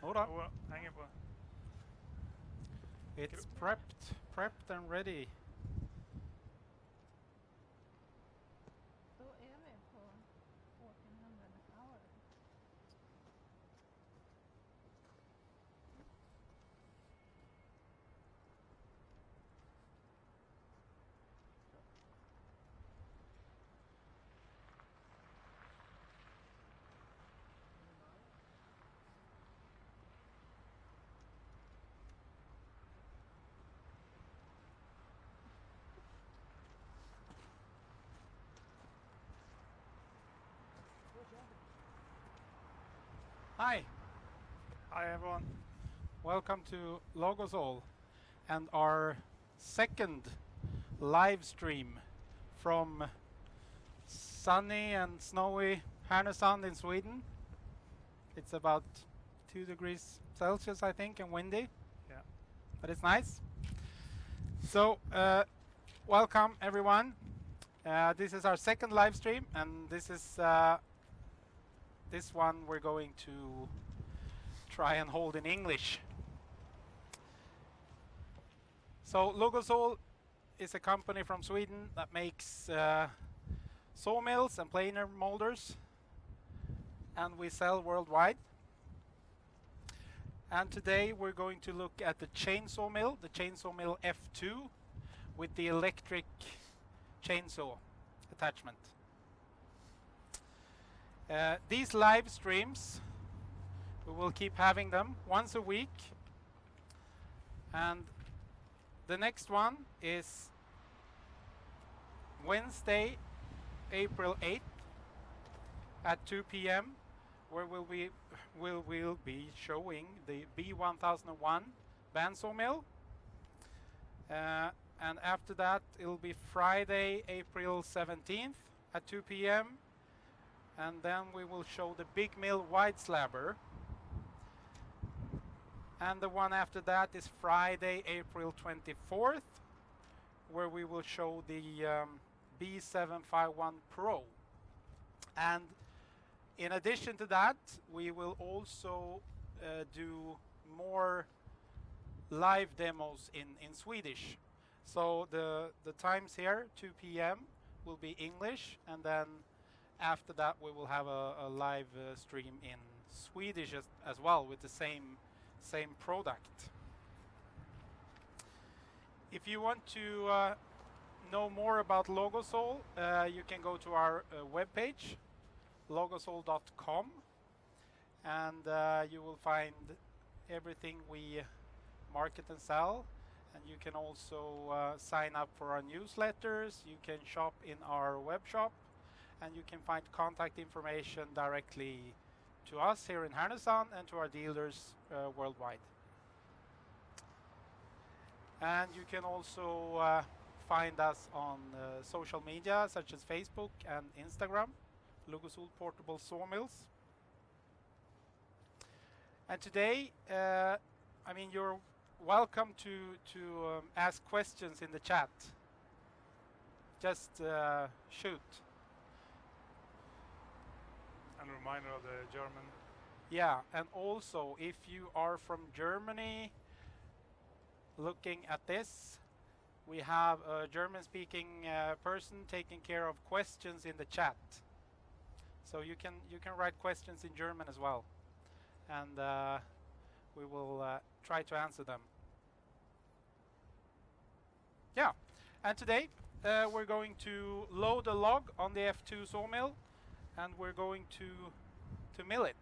Hold on. Hänger på. It's prepped and ready. Då är vi på 1400 hour. Hi, Hi everyone. welcome to Logosol and our second live stream from sunny and snowy Härnösand in Sweden. It's about 2 degrees Celsius, I think, and windy. Yeah. But it's nice. So, welcome everyone. This is our second live stream, and this is this one we're going to try and hold in English. So, Logosol is a company from Sweden that makes sawmills and planer molders, and we sell worldwide. And today we're going to look at the chainsaw mill, the chainsaw mill F2 with the electric chainsaw attachment. These live streams, we will keep having them once a week, and the next one is Wednesday, April 8th at 2 p.m. where we'll be showing the B1001 bandsaw mill. And after that, it'll be Friday, April 17th at 2 p.m. And then we will show the big mill wide slabber. And the one after that is Friday, April 24th, where we will show the B751 PRO. And in addition to that, we will also do more live demos in Swedish. So the times here, 2 p.m. will be English, and then after that we will have a live stream in Swedish as well with the same product. If you want to know more about Logosol, you can go to our webpage, logosol.com, and you will find everything we market and sell. And you can also sign up for our newsletters, you can shop in our web shop, and you can find contact information directly to us here in Härnösand and to our dealers worldwide. And you can also find us on social media such as Facebook and Instagram, Logosol Portable Sawmills. And today, I mean, you're welcome to ask questions in the chat. Just shoot. And a reminder of the German. Yeah, and also if you are from Germany looking at this, we have a German-speaking person taking care of questions in the chat. So you can write questions in German as well, and we will try to answer them. Yeah, and today we're going to load a log on the F2 sawmill, and we're going to mill it.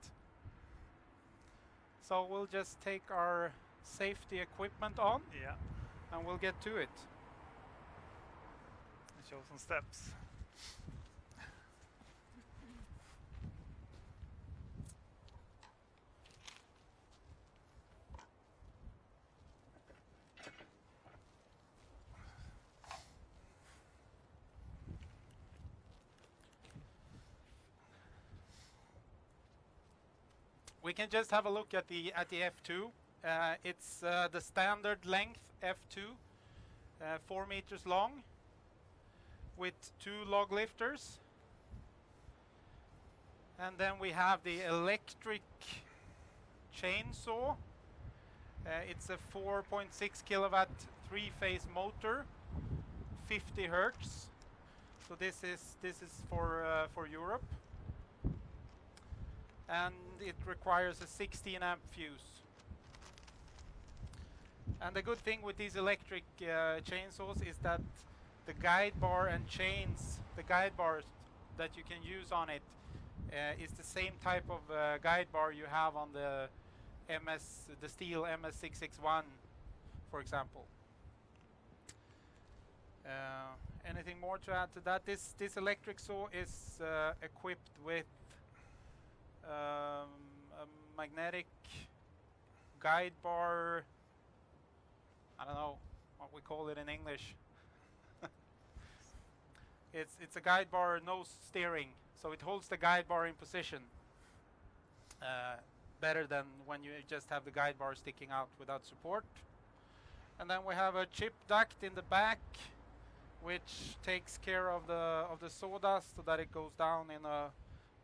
So we'll just take our safety equipment on, Yeah. and we'll get to it. And show some steps. We can just have a look at the F2. It's the standard length F2, 4 meters long, with 2 log lifters. And then we have the electric chainsaw. It's a 4.6 kilowatt three-phase motor, 50 hertz. So this is for Europe, and it requires a 16 amp fuse. And the good thing with these electric chainsaws is that the guide bar and chains, the guide bars that you can use on it, is the same type of guide bar you have on the steel MS661, for example. Anything more to add to that? This electric saw is equipped with a magnetic guide bar. I don't know what we call it in English. It's a guide bar nose steering, so it holds the guide bar in position better than when you just have the guide bar sticking out without support. And then we have a chip duct in the back, which takes care of the sawdust so that it goes down in a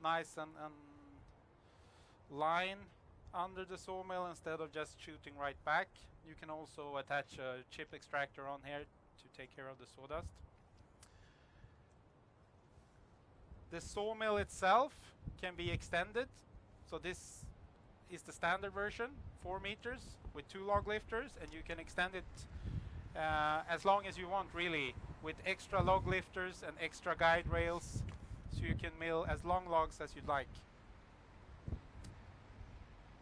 nice and line under the sawmill instead of just shooting right back. You can also attach a chip extractor on here to take care of the sawdust. The sawmill itself can be extended, so this is the standard version, 4 meters with 2 log lifters, and you can extend it as long as you want, really, with extra log lifters and extra guide rails, so you can mill as long logs as you'd like.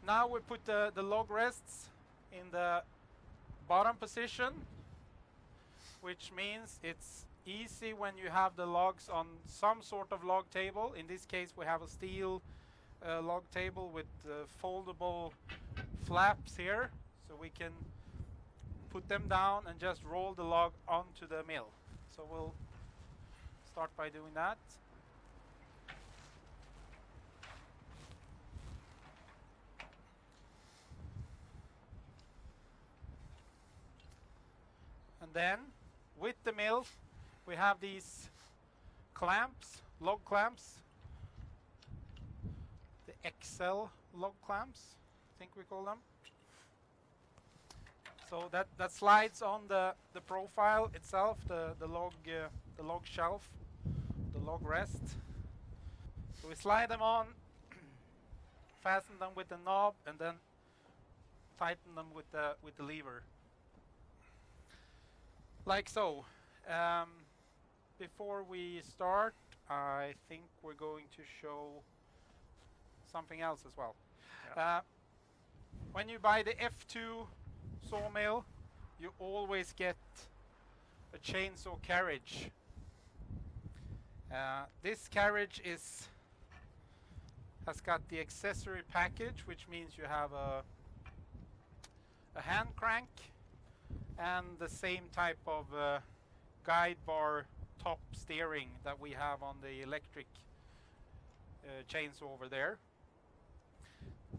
Now we put the log rests in the bottom position, which means it's easy when you have the logs on some sort of log table. In this case we have a steel log table with foldable flaps here, so we can put them down and just roll the log onto the mill. So we'll start by doing that. And then with the mill we have these clamps, log clamps, the XL log clamps, I think we call them. So that slides on the profile itself, the log shelf, the log rest. So we slide them on, fasten them with the knob, and then tighten them with the lever, like so. Before we start, I think we're going to show something else as well. Yeah. When you buy the F2 sawmill, you always get a chainsaw carriage. This carriage has got the accessory package, which means you have a hand crank and the same type of guide bar top steering that we have on the electric chainsaw over there.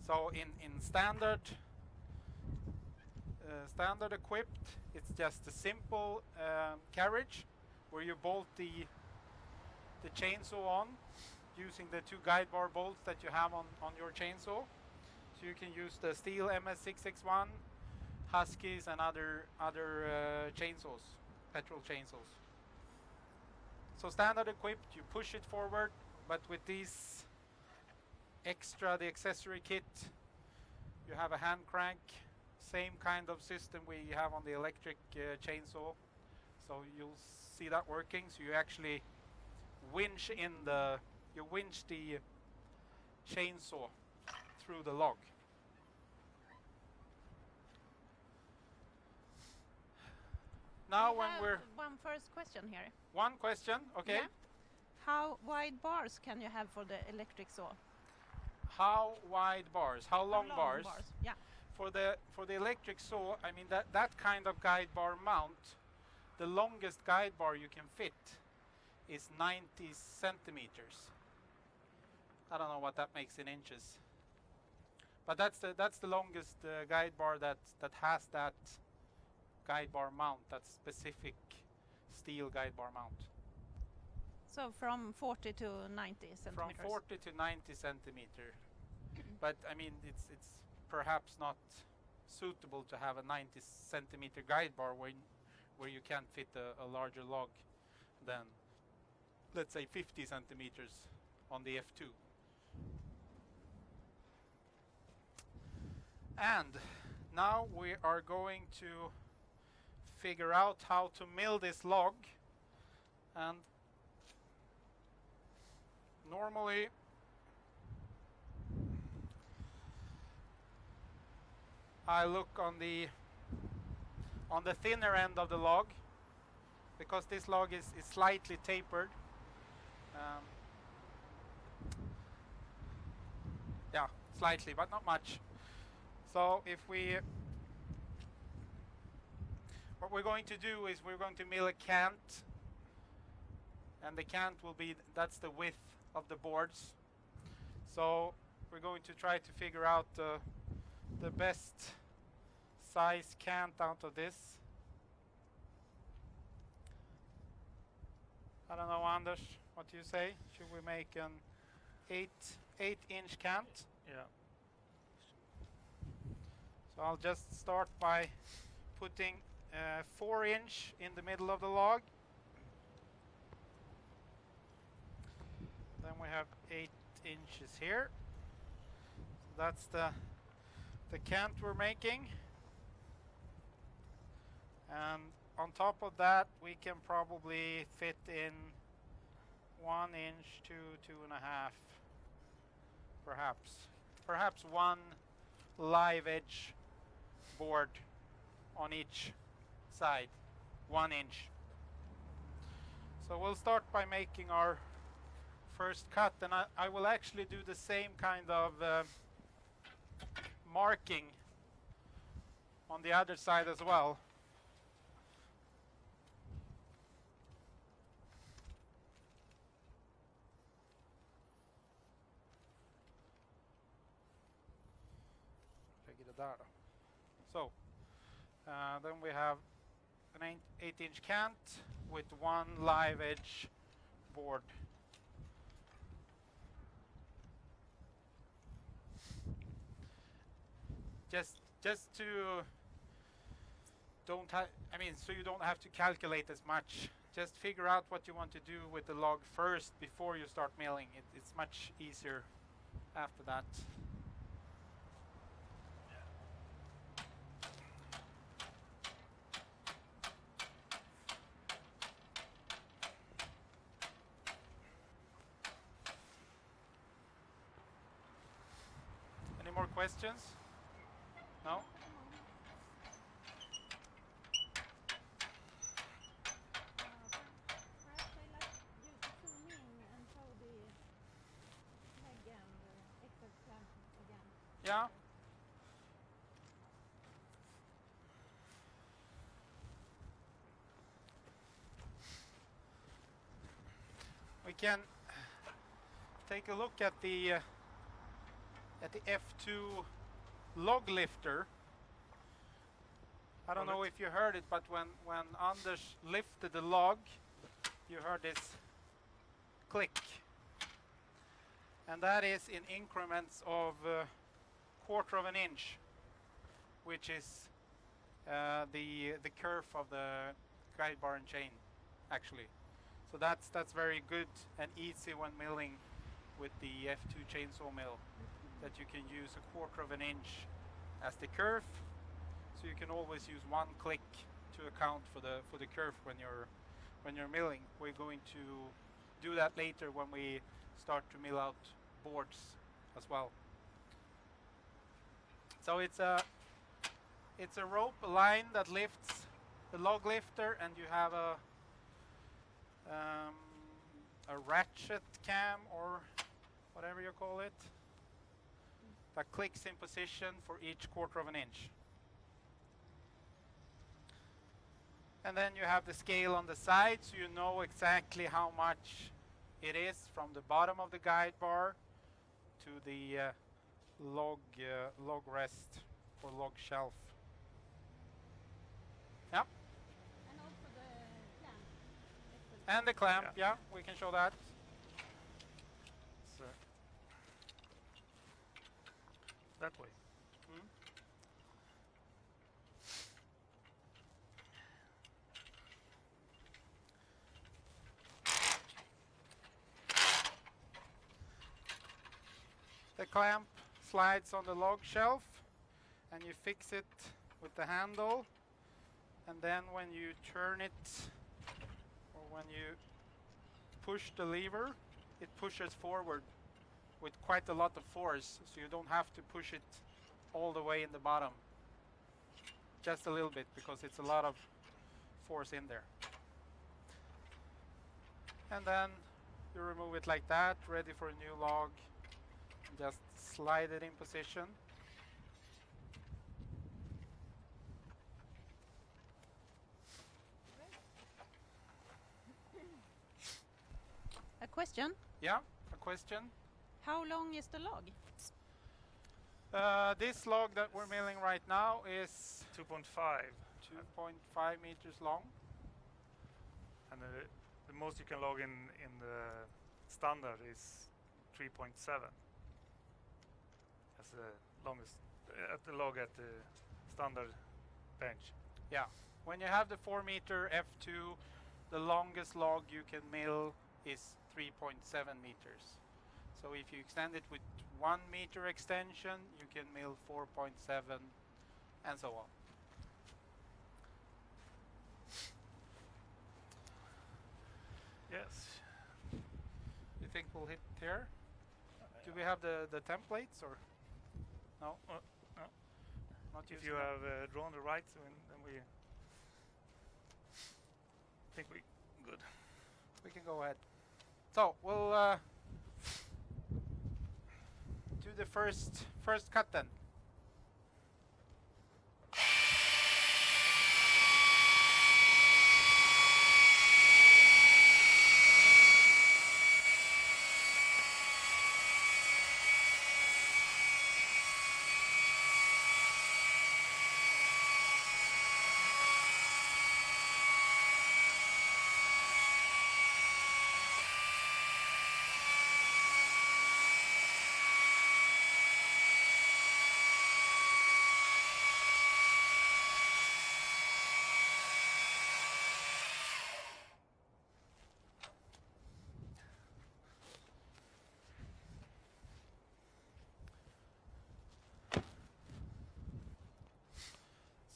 So in standard equipped, it's just a simple carriage where you bolt the chainsaw on using the 2 guide bar bolts that you have on your chainsaw. So you can use the steel MS661, Huskies, and other chainsaws, petrol chainsaws. So standard equipped, you push it forward, but with these extra, the accessory kit, you have a hand crank, same kind of system we have on the electric chainsaw. So you'll see that working. So you actually winch the chainsaw through the log. Now when we're one first question here. One question, okay. Yeah. How wide bars can you have for the electric saw? How wide bars? How long bars? Yeah. For the electric saw, I mean that kind of guide bar mount, the longest guide bar you can fit is 90 centimeters. I don't know what that makes in inches, but that's the longest guide bar that has that guide bar mount, that specific steel guide bar mount. So from 40 to 90 centimeters. From 40 to 90 centimeter. But I mean it's perhaps not suitable to have a 90 centimeter guide bar where you can't fit a larger log than, let's say, 50 centimeters on the F2. And now we are going to figure out how to mill this log. And normally I look on the thinner end of the log, because this log is slightly tapered. Yeah, slightly, but not much. So what we're going to do is we're going to mill a cant, and the cant will be, that's the width of the boards. So we're going to try to figure out the best size cant out of this. I don't know, Anders, what do you say? Should we make an 8-inch cant? Yeah. So I'll just start by putting 4-inch in the middle of the log. Then we have 8 inches here. So that's the cant we're making. And on top of that, we can probably fit in 1 inch to 2.5, perhaps one live edge board on each side, 1 inch. So we'll start by making our first cut, and I will actually do the same kind of marking on the other side as well. So then we have an 8-inch cant with one live edge board. Just to so you don't have to calculate as much. Just figure out what you want to do with the log first before you start milling. It's much easier after that. Any more questions? No? Perhaps I like you to zoom in and show the leg and extra clamp again. Yeah. We can take a look at the F2 log lifter. I don't know if you heard it, but when Anders lifted the log, you heard this click. And that is in increments of 1/4 of an inch, which is the curve of the guide bar and chain, actually. So that's very good and easy when milling with the F2 chainsaw mill, that you can use 1/4 of an inch as the curve, so you can always use one click to account for the curve when you're milling. We're going to do that later when we start to mill out boards as well. So it's a rope, a line that lifts the log lifter, and you have a ratchet cam or whatever you call it that clicks in position for each 1/4 of an inch. And then you have the scale on the side, so you know exactly how much it is from the bottom of the guide bar to the log rest or log shelf. Yep. And also the clamp. And the clamp, yeah, we can show that. So that way. Hmm? The clamp slides on the log shelf and you fix it with the handle, and then when you turn it or when you push the lever, it pushes forward with quite a lot of force, so you don't have to push it all the way in the bottom. Just a little bit, because it's a lot of force in there. And then you remove it like that, ready for a new log. Just slide it in position. A question. Yeah, a question? How long is the log? This log that we're milling right now is 2.5. 2.5 meters long. And the most you can log in the standard is 3.7. That's the longest at the log at the standard bench. Yeah, when you have the 4 meter F2, the longest log you can mill is 3.7 meters. So if you extend it with 1 meter extension, you can mill 4.7 and so on. Yes. You think we'll hit here? Do we have the templates or no? No. Not If using you them. have drawn the right, then we think we good. We can go ahead. So we'll do the first cut then.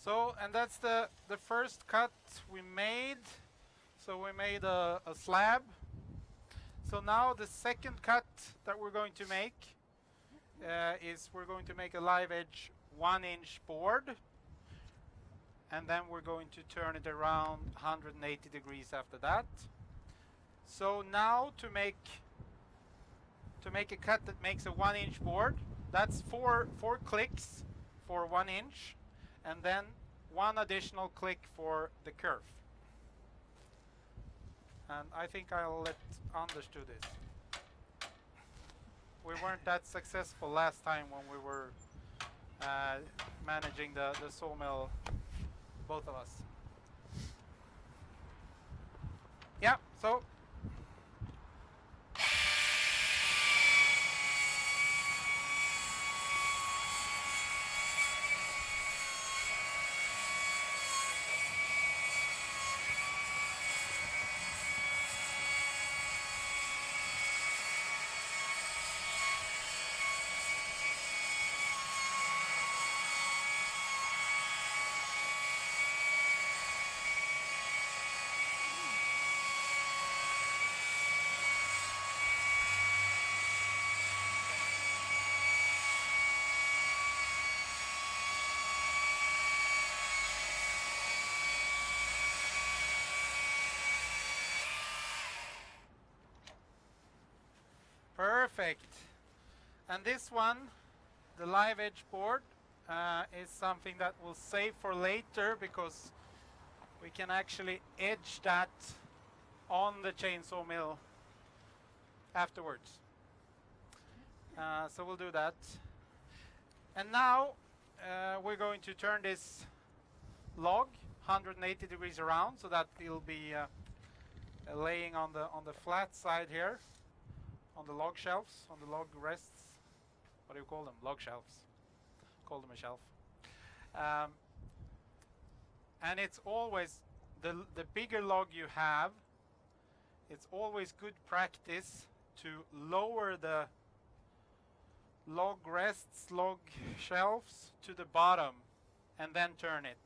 So, and that's the first cut we made. So we made a slab. So now the second cut that we're going to make is we're going to make a live edge 1-inch board. And then we're going to turn it around 180 degrees after that. So now to make a cut that makes a 1-inch board, that's four clicks for 1 inch, and then 1 additional click for the curve. And I think I'll let Anders do this. We weren't that successful last time when we were managing the sawmill, both of us. Yeah, so perfect. And this one, the live edge board, is something that we'll save for later, because we can actually edge that on the chainsaw mill afterwards. So we'll do that. And now we're going to turn this log 180 degrees around, so that it'll be laying on the flat side here, on the log shelves, on the log rests. What do you call them? Log shelves. call them a shelf. And it's always the bigger log you have, it's always good practice to lower the log rests, log shelves to the bottom and then turn it.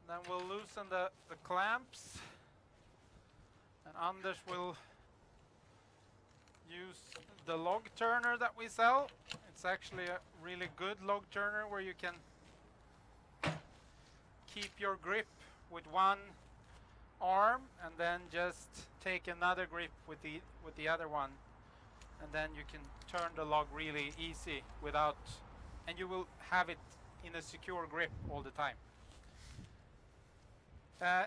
Then we'll loosen the clamps, and Anders will use the log turner that we sell. It's actually a really good log turner where you can keep your grip with one arm and then just take another grip with the other one, and then you can turn the log really easy without, and you will have it in a secure grip all the time.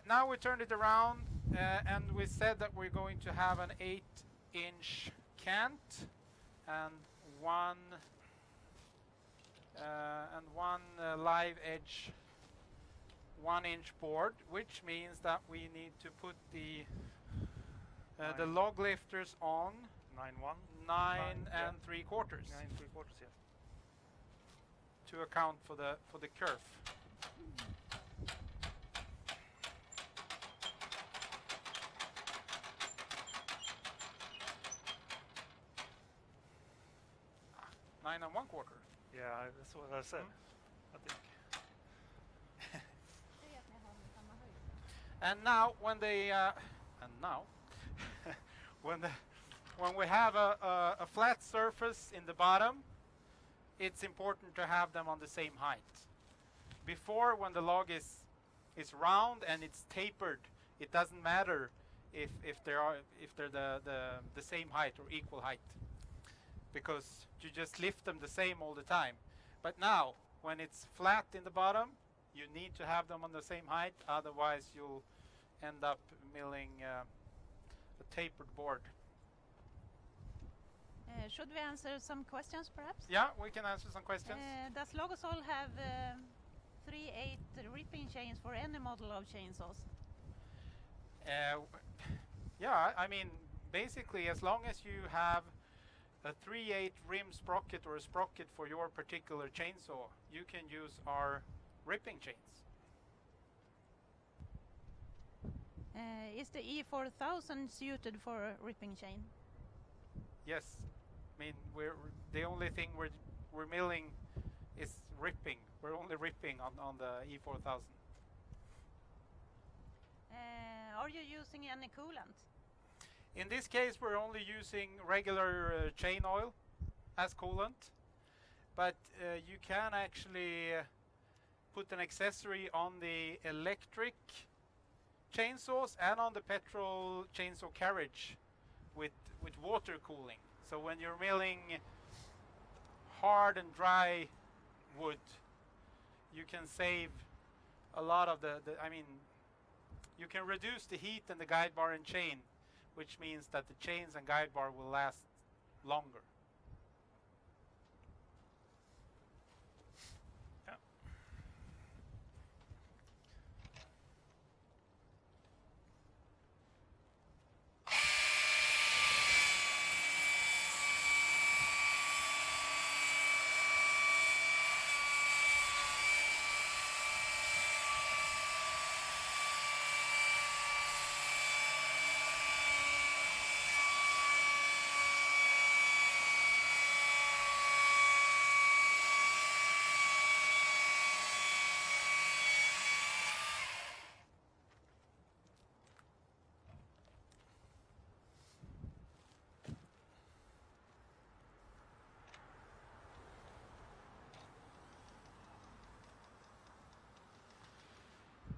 Now we turned it around, and we said that we're going to have an 8-inch cant and one live edge 1-inch board, which means that we need to put the log lifters on 9 and 3/4. 9 3/4, yeah. To account for the curve. Nine and 1/4. Yeah, that's what I said. I think. Det är att ni har samma höjd. And now when we have a flat surface in the bottom, it's important to have them on the same height. Before, when the log is round and it's tapered, it doesn't matter if they're the same height or equal height, because you just lift them the same all the time. But now, when it's flat in the bottom, you need to have them on the same height, otherwise you'll end up milling a tapered board. Should we answer some questions, perhaps? Yeah, we can answer some questions. Does Logosol have 3/8 ripping chains for any model of chainsaws? Yeah, I mean, basically, as long as you have a 3/8 rim sprocket or a sprocket for your particular chainsaw, you can use our ripping chains. Is the E4000 suited for a ripping chain? Yes, I mean, the only thing we're milling is ripping. We're only ripping on the E4000. Are you using any coolant? In this case, we're only using regular chain oil as coolant, but you can actually put an accessory on the electric chainsaws and on the petrol chainsaw carriage with water cooling. So when you're milling hard and dry wood, you can save a lot of I mean, you can reduce the heat in the guide bar and chain, which means that the chains and guide bar will last longer. Yeah.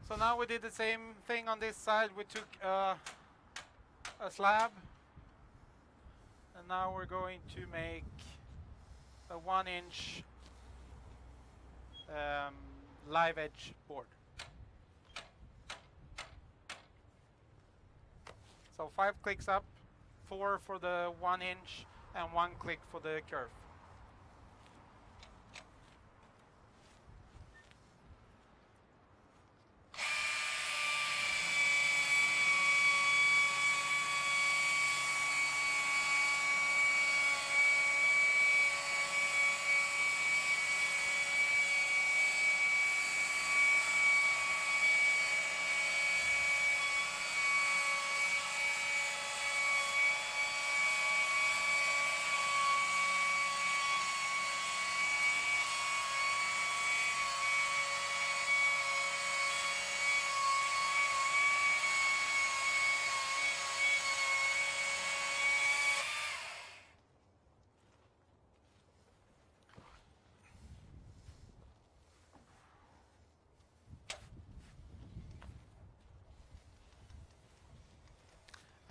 So now we did the same thing on this side. We took a slab, and now we're going to make a 1-inch live edge board. So 5 clicks up, 4 for the 1-inch, and 1 click for the curve.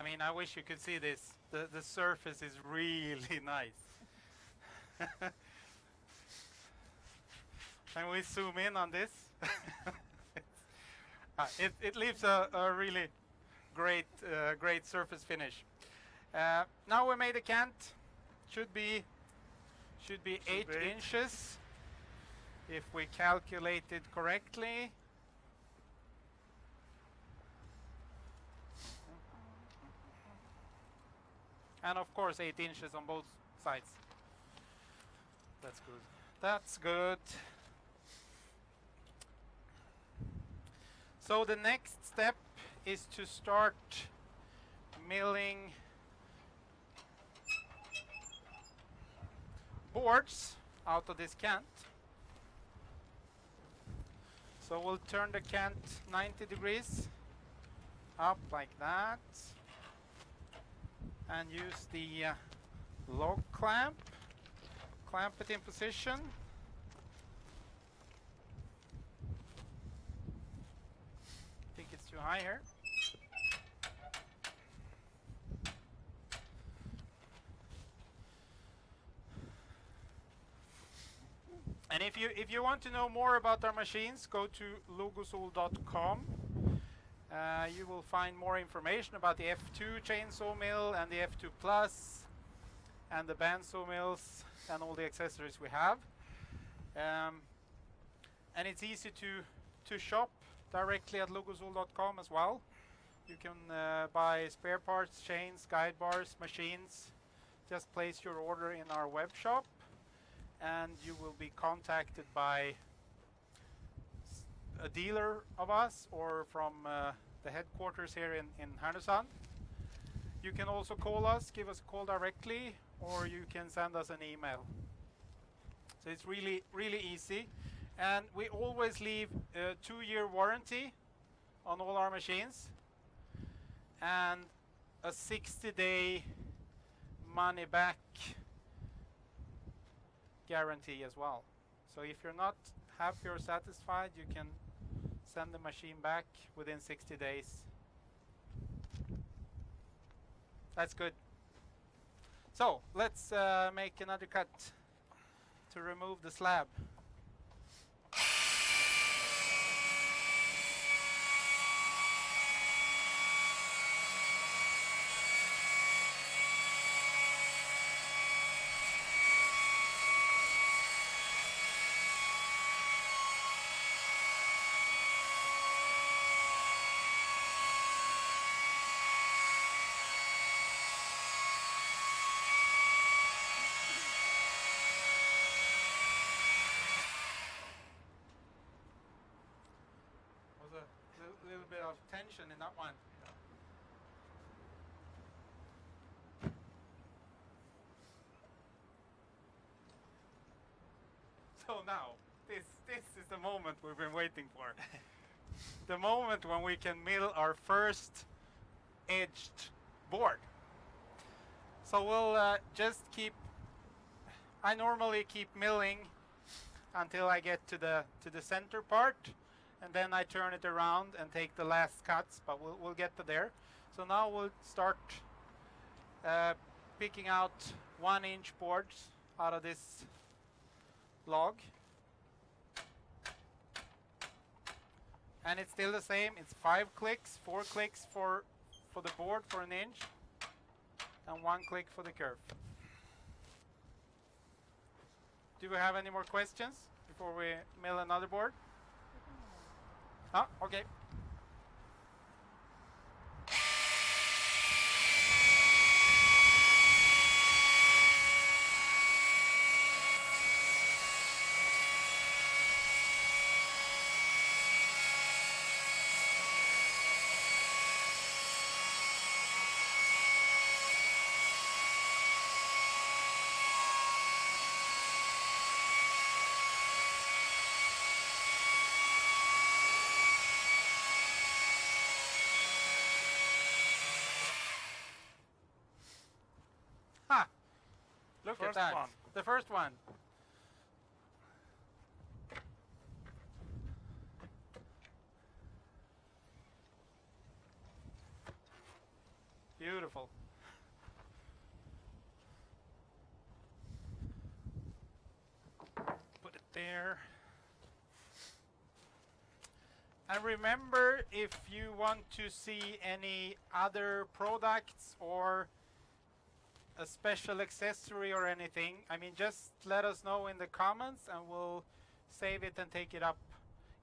mean, I wish you could see this. The surface is really nice. Can we zoom in on this? It leaves a really great surface finish. Now we made a cant. Should be 8 inches if we calculate it correctly. And of course 8 inches on both sides. That's good. That's good. So the next step is to start milling boards out of this cant. So we'll turn the cant 90 degrees up like that and use the log clamp. Clamp it in position. I think it's too high here. And if you want to know more about our machines, go to logosol.com. You will find more information about the F2 chainsaw mill and the F2 Plus and the bandsaw mills and all the accessories we have. And it's easy to shop directly at logosol.com as well. You can buy spare parts, chains, guide bars, machines. Just place your order in our web shop and you will be contacted by a dealer of us or from the headquarters here in Härnösand. You can also call us, give us a call directly, or you can send us an email. So it's really easy, and we always leave a 2-year warranty on all our machines and a 60-day money back guarantee as well. So if you're not happy or satisfied, you can send the machine back within 60 days. That's good. So let's make another cut to remove the slab. Little bit of tension in that one. So now, this is the moment we've been waiting for. The moment when we can mill our first edged board. So we'll just I normally keep milling until I get to the center part, and then I turn it around and take the last cuts, but we'll get to there. So now we'll start picking out 1-inch boards out of this log. And it's still the same. It's 5 clicks, 4 clicks for the board for 1 inch, and 1 click for the curve. Do we have any more questions before we mill another board? Ah, okay. Look at that. One. The first one. beautiful. Put it there. And remember, if you want to see any other products or a special accessory or anything, I mean, just let us know in the comments and we'll save it and take it up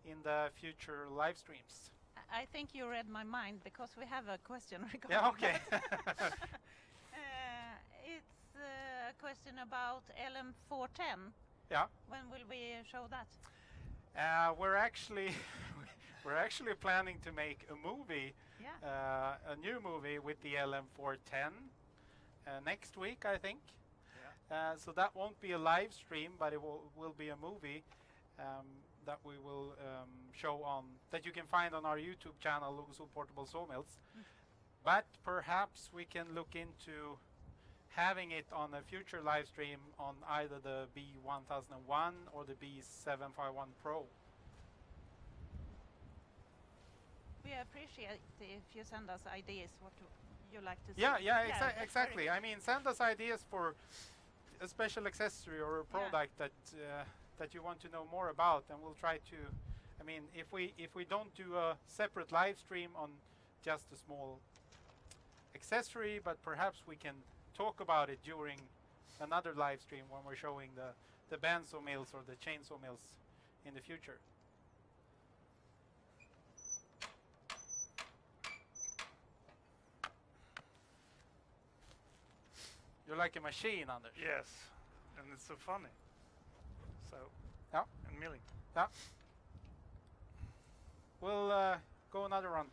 in the future live streams. I think you read my mind because we have a question regarding Yeah, okay. that. It's a question about LM410. Yeah. When will we show that? We're actually planning to make a movie, Yeah. a new movie with the LM410 next week, I think. Yeah. So that won't be a live stream, but it will be a movie that we will show on, that you can find on our YouTube channel, Logosol Portable Sawmills. But perhaps we can look into having it on a future live stream on either the B1001 or the B751 PRO. We appreciate if you send us ideas what you like to see. Yeah, that's exactly. very I mean, send us ideas for a special accessory or a product that you want to know more about, and we'll try to. I mean, if we don't do a separate live stream on just a small accessory, but perhaps we can talk about it during another live stream when we're showing the bandsaw mills or the chainsaw mills in the future. You're like a machine, Anders. Yes, and it's so funny. So, Yeah. and milling. Yeah. We'll go another run.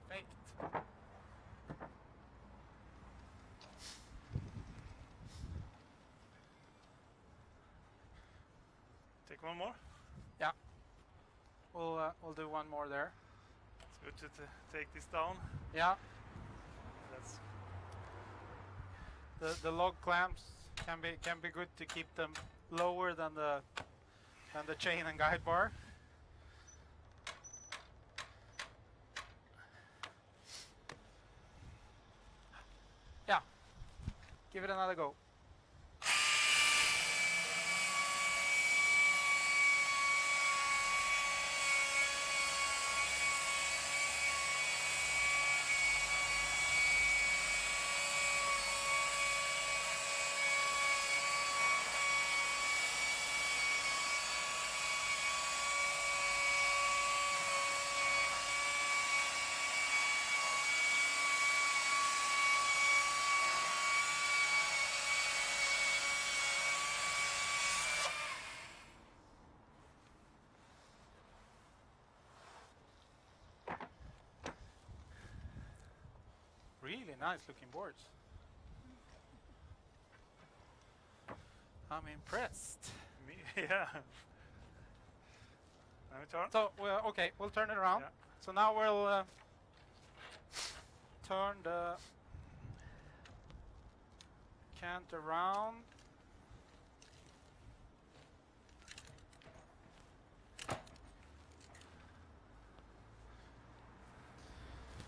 Perfect. Take one more. Yeah. We'll do one more there. It's good to take this down. Yeah. That's The log clamps can be good to keep them lower than the chain and guide bar. Yeah. Give it another go. Really nice looking boards. I'm impressed. me. Yeah. Let me turn. So, okay, we'll turn it around. Yeah. So now we'll turn the cant around.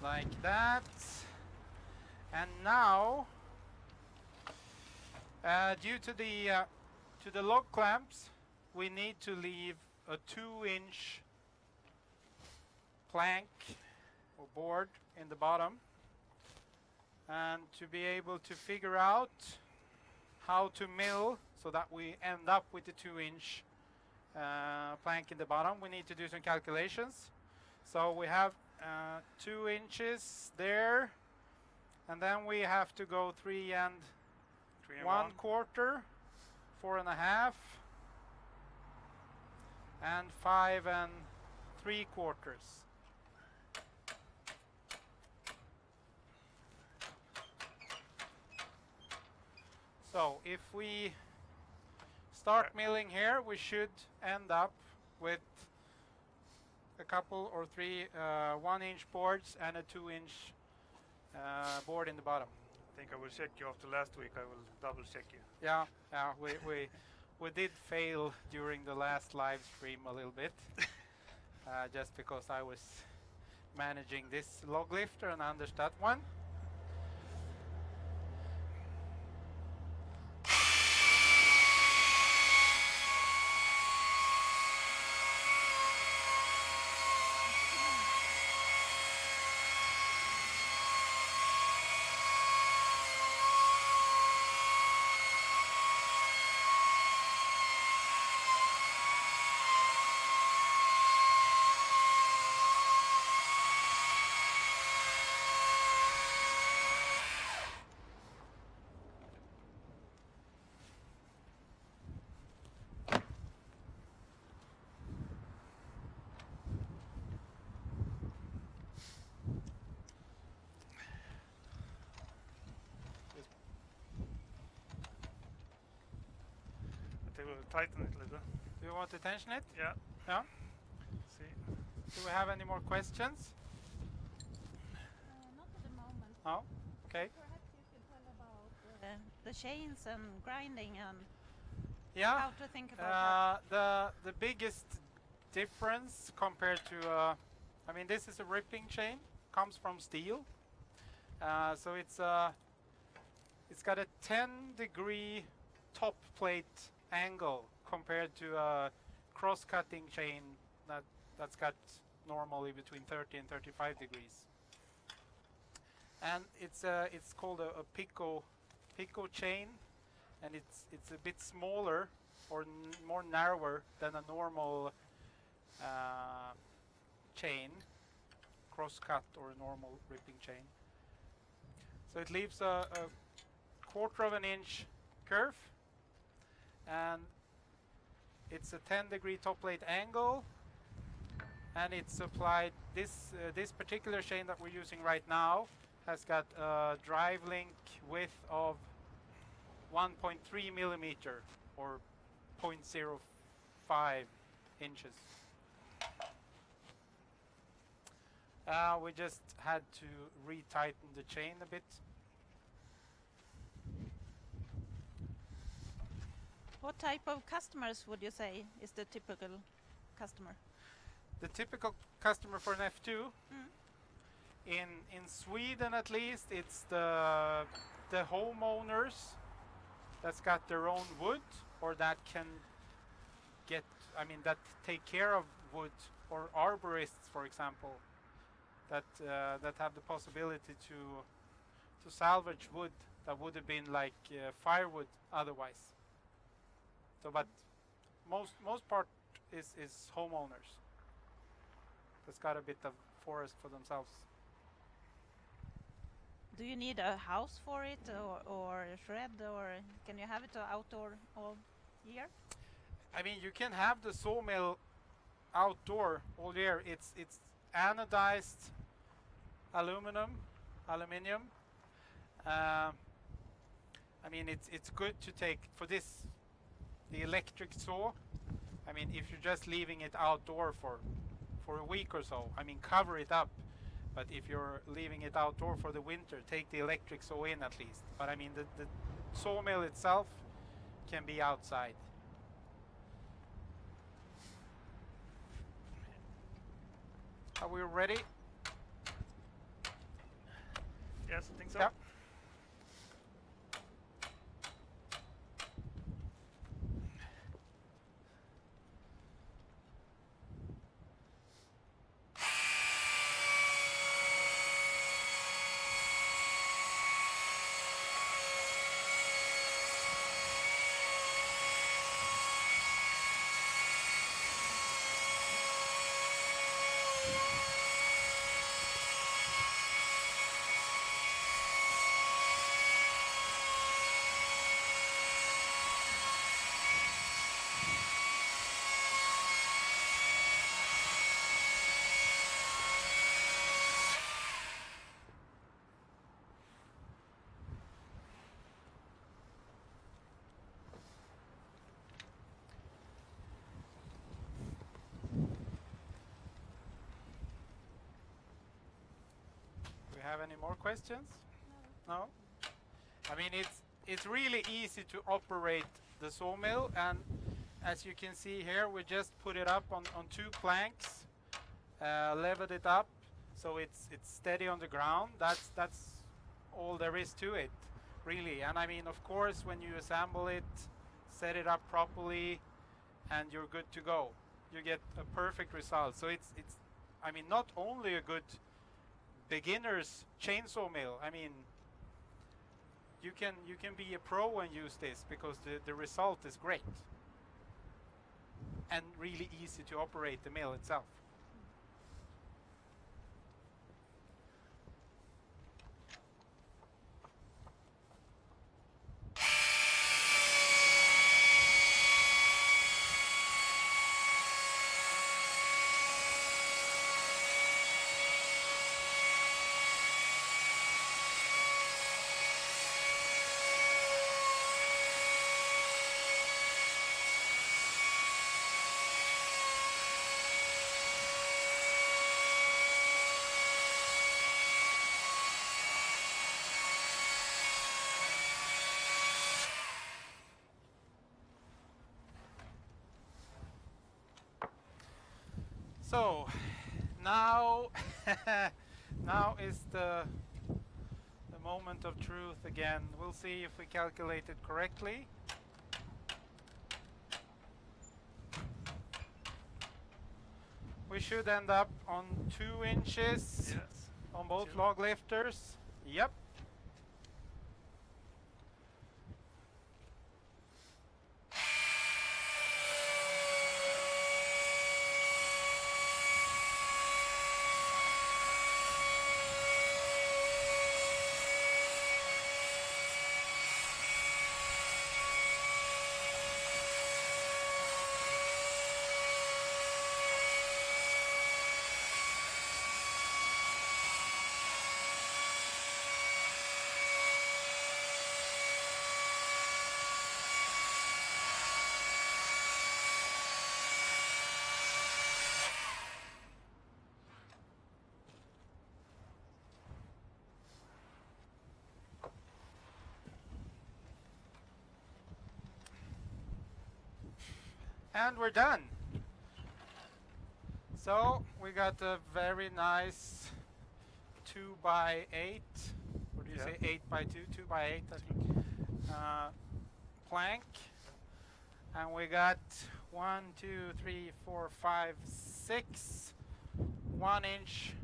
Like that. And now, due to the log clamps, we need to leave a 2-inch plank or board in the bottom, and to be able to figure out how to mill so that we end up with the 2-inch plank in the bottom, we need to do some calculations. So we have 2 inches there, and then we have to go 3 and 1/4 4.5, and 5 3/4. So if we start milling here, we should end up with a couple or three 1-inch boards and a 2-inch board in the bottom. I think I will check you after last week. I will double check you. Yeah, we did fail during the last live stream a little bit, just because I was managing this log lifter and Anders that one. I think we'll tighten it a little. Do you want to tension it? Yeah. Yeah. See. Do we have any more questions? Not at the moment. No? Okay. Perhaps you could tell about The chains and grinding and Yeah. how to think about The biggest difference compared to I mean, this is a ripping chain, comes from steel, so it's got a 10-degree top plate angle compared to a cross-cutting chain that's got normally between 30 and 35 degrees. And it's called a pico chain, and it's a bit smaller or more narrower than a normal chain, cross-cut or a normal ripping chain. So it leaves a 1/4 of an inch curve, and it's a 10-degree top plate angle, and it's applied. This particular chain that we're using right now has got a drive link width of 1.3 millimeter or 0.05 inches. We just had to retighten the chain a bit. What type of customers would you say is the typical customer? The typical customer for an F2, in Sweden at least, it's the homeowners that's got their own wood, or that can get, that take care of wood, or arborists, for example, that have the possibility to salvage wood that would have been like firewood otherwise. So, but most part is homeowners that's got a bit of forest for themselves. Do you need a house for it, or a shed, or can you have it outdoor all year? I mean, you can have the sawmill outdoor all year. It's anodized aluminium. I mean, it's good to take for this, the electric saw. I mean, if you're just leaving it outdoor for a week or so, I mean, cover it up. But if you're leaving it outdoor for the winter, take the electric saw in at least. But I mean, the sawmill itself can be outside. Are we ready? Yes, I think so. Yep. have any more questions? No. No? I mean, it's really easy to operate the sawmill, and as you can see here, we just put it up on 2 planks, leveled it up, so it's steady on the ground. That's all there is to it, really. And I mean, of course, when you assemble it, set it up properly, and you're good to go. You get a perfect result. So it's I mean, not only a good beginner's chainsaw mill. I mean, you can be a pro and use this because the result is great and really easy to operate the mill itself. So now now is the moment of truth again. We'll see if we calculated correctly. We should end up on 2 inches Yes. on both 2. log lifters. Yep. And we're done. So we got a very nice 2x8. What do you Yeah. say? 8x2, 2x8, I think. Plank. And we got 1, 2, 3, 4, 5, 6 1-inch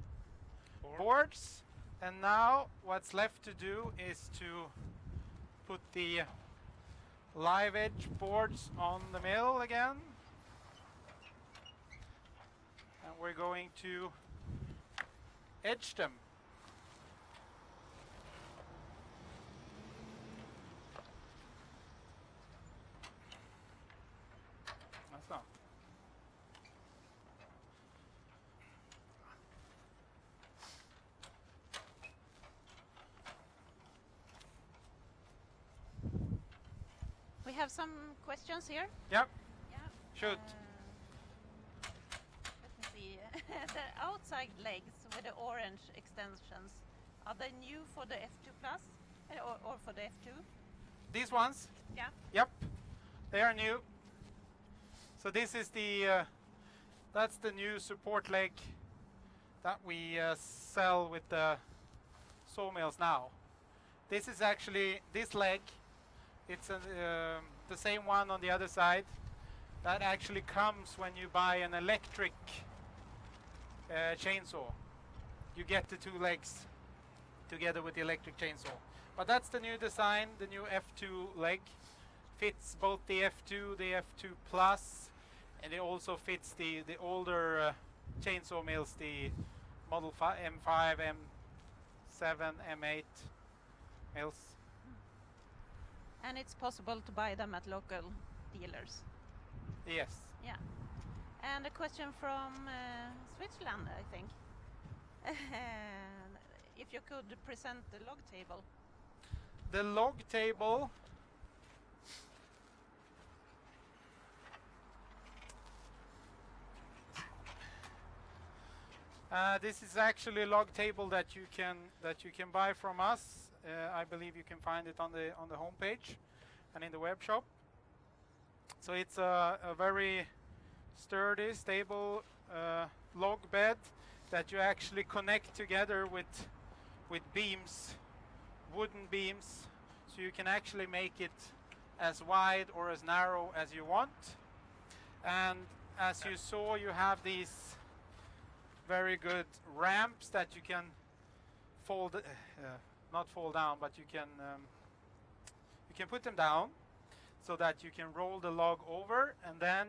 boards. And now what's left to do is to put the live edge boards on the mill again, and we're going to edge them. That's not. We have some questions here. Yep, Yeah. shoot. Let me see. The outside legs with the orange extensions, are they new for the F2 Plus or for the F2? These ones? Yeah. Yep, they are new. So this is the that's the new support leg that we sell with the sawmills now. This is actually this leg. It's the same one on the other side. That actually comes when you buy an electric chainsaw. You get the 2 legs together with the electric chainsaw. But that's the new design, the new F2 leg. Fits both the F2, the F2 Plus, and it also fits the older chainsaw mills, the Model M5, M7, M8 mills. And it's possible to buy them at local dealers. Yes. Yeah. And a question from Switzerland, I think. If you could present the log table. The log table This is actually a log table that you can buy from us. I believe you can find it on the homepage and in the web shop. So it's a very sturdy, stable log bed that you actually connect together with beams, wooden beams, so you can actually make it as wide or as narrow as you want. And as you saw, you have these very good ramps that you can fold, not fall down, but you can put them down so that you can roll the log over, and then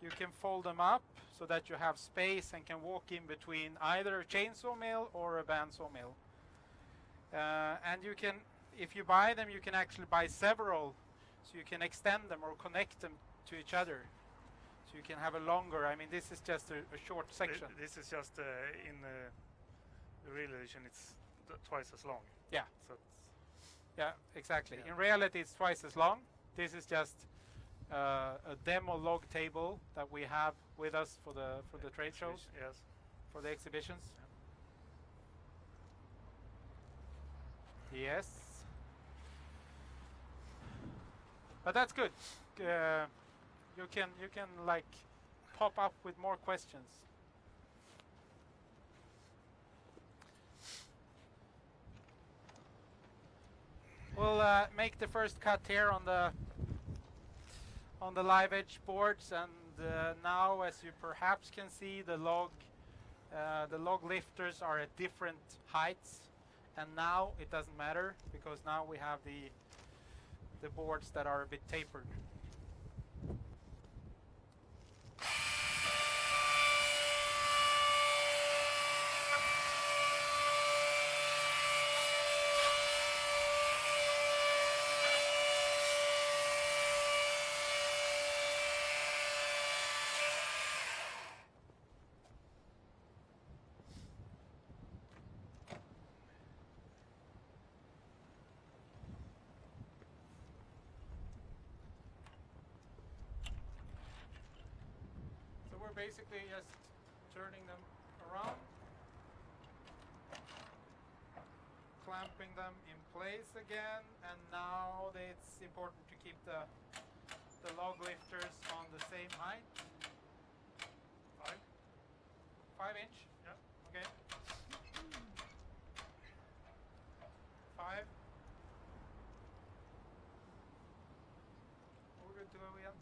you can fold them up so that you have space and can walk in between either a chainsaw mill or a bandsaw mill. And you can, if you buy them, you can actually buy several, so you can extend them or connect them to each other. So you can have a longer, I mean, this is just a short section. This is just in the real edition, it's twice as long. Yeah. So Yeah, exactly. Yeah. In reality, it's twice as long. This is just a demo log table that we have with us for the trade shows, yes. for the exhibitions. Yes. But that's good. You can like pop up with more questions. We'll make the first cut here on the live edge boards, and now, as you perhaps can see, the log lifters are at different heights, and now it doesn't matter because now we have the boards that are a bit tapered. Basically just turning them around, clamping them in place again, and now it's important to keep the log lifters on the same height. 5 inch? Yeah. Okay. 5. We're good to go again.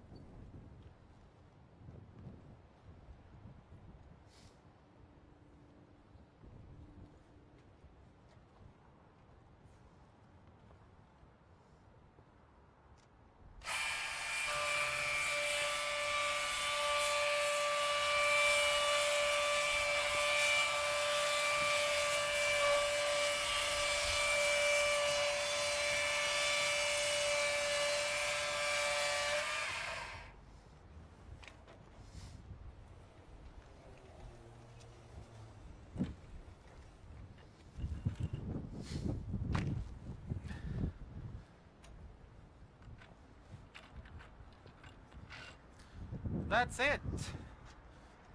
That's it.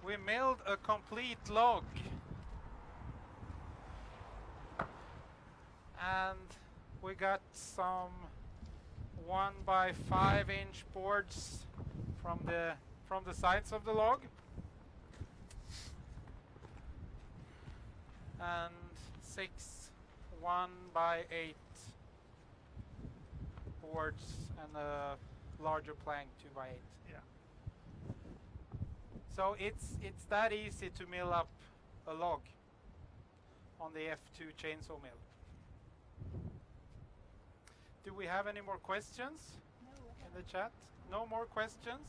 We milled a complete log. And we got some 1 by 5 inch boards from the sides of the log. And 6 1 by 8 boards and a larger plank 2 by 8. Yeah. So it's that easy to mill up a log on the F2 chainsaw mill. Do we have any more questions in the chat? No more questions?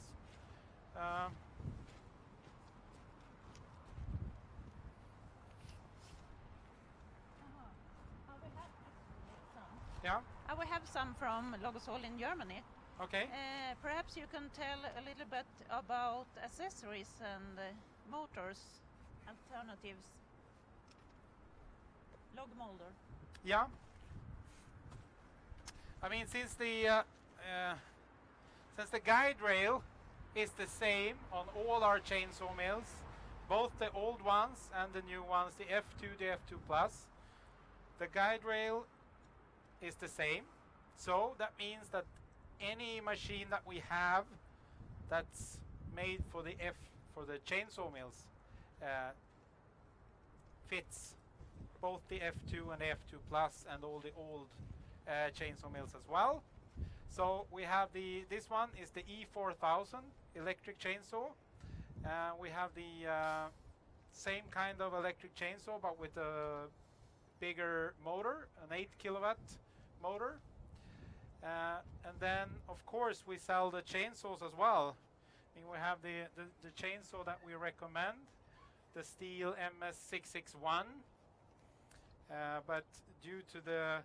Yeah? We have some from Logosol in Germany. Okay. Perhaps you can tell a little bit about accessories and motors, alternatives. Log molder. Yeah. I mean, since the guide rail is the same on all our chainsaw mills, both the old ones and the new ones, the F2, the F2 Plus, the guide rail is the same. So that means that any machine that we have that's made for the chainsaw mills fits both the F2 and the F2 Plus and all the old chainsaw mills as well. So we have this one is the E4000 electric chainsaw. We have the same kind of electric chainsaw but with a bigger motor, an 8 kilowatt motor. And then of course we sell the chainsaws as well. I mean, we have the chainsaw that we recommend, the Stihl MS661, but due to the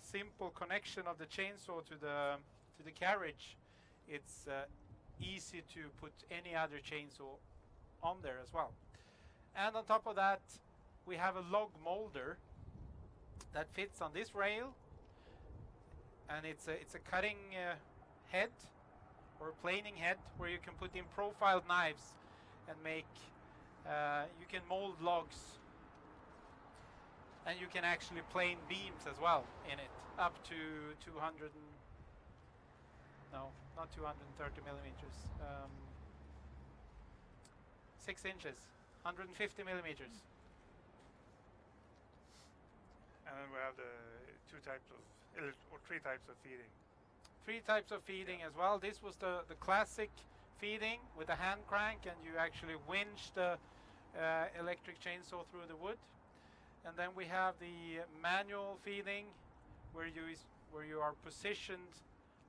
simple connection of the chainsaw to the carriage, it's easy to put any other chainsaw on there as well. And on top of that, we have a log molder that fits on this rail, and it's a cutting head or planing head where you can put in profiled knives and make you can mold logs, and you can actually plane beams as well in it, up to 230 millimeters, 6 inches, 150 millimeters. And then we have the three types of feeding. 3 types of feeding as well. This was the classic feeding with a hand crank, and you actually winch the electric chainsaw through the wood. And then we have the manual feeding, where you are positioned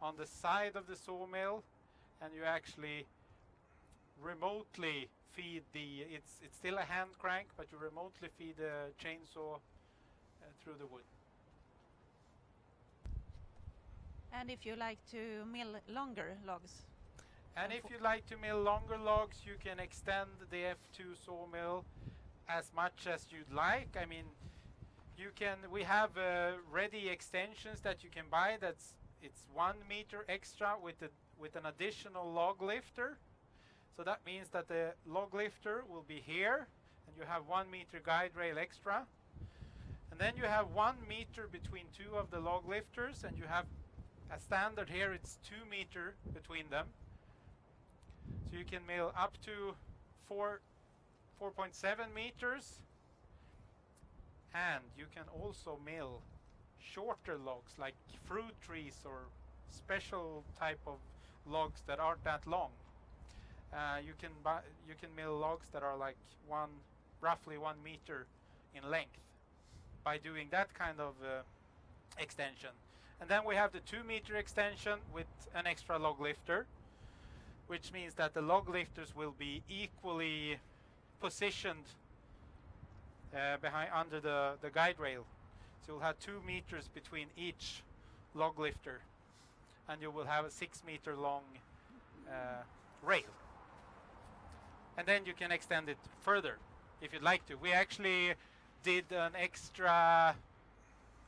on the side of the sawmill, and you actually remotely feed it's still a hand crank, but you remotely feed the chainsaw through the wood. And if you like to mill longer logs? And if you like to mill longer logs, you can extend the F2 sawmill as much as you'd like. I mean, we have ready extensions that you can buy. It's 1 meter extra with an additional log lifter. So that means that the log lifter will be here, and you have 1 meter guide rail extra. And then you have 1 meter between 2 of the log lifters, and you have a standard here, it's 2 meter between them. So you can mill up to 4.7 meters, and you can also mill shorter logs like fruit trees or special type of logs that aren't that long. You can mill logs that are like roughly 1 meter in length by doing that kind of extension. And then we have the 2 meter extension with an extra log lifter, which means that the log lifters will be equally positioned under the guide rail. So you'll have 2 meters between each log lifter, and you will have a 6 meter long rail. And then you can extend it further if you'd like to. We actually did an extra,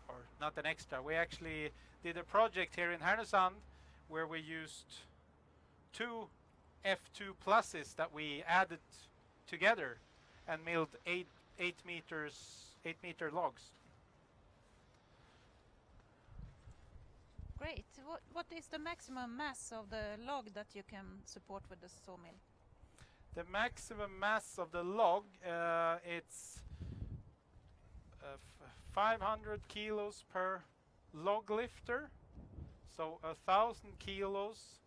or not an extra, we actually did a project here in Härnösand where we used 2 F2 pluses that we added together and milled 8 meter logs. Great. What is the maximum mass of the log that you can support with the sawmill? The maximum mass of the log, it's 500 kilos per log lifter, so 1,000 kilos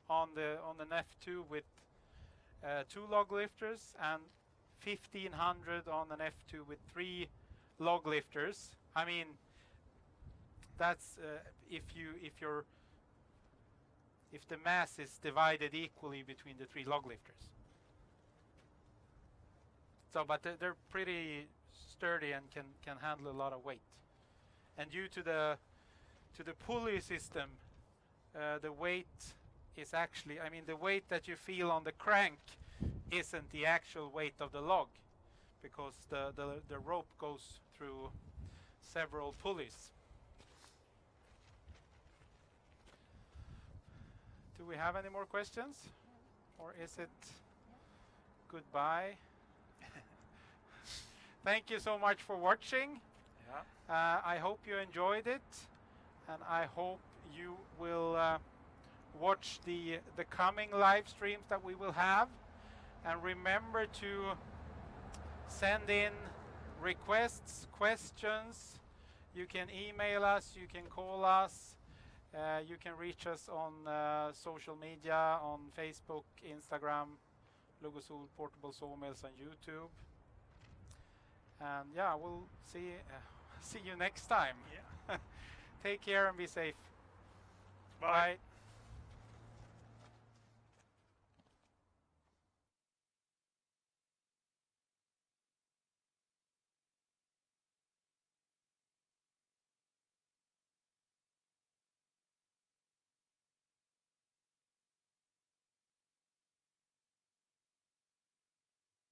on an F2 with 2 log lifters, and 1,500 on an F2 with 3 log lifters. I mean, that's if the mass is divided equally between the 3 log lifters. So, but they're pretty sturdy and can handle a lot of weight. And due to the pulley system, the weight is actually, I mean, the weight that you feel on the crank isn't the actual weight of the log, because the rope goes through several pulleys. Do we have any more questions, or is it goodbye? thank you so much for watching. Yeah. I hope you enjoyed it, and I hope you will watch the coming live streams that we will have. And remember to send in requests, questions. You can email us, you can call us, you can reach us on social media, on Facebook, Instagram, Logosol Portable Sawmills on YouTube. And yeah, we'll see you next time. Yeah. Take care and be safe. Bye. Bye.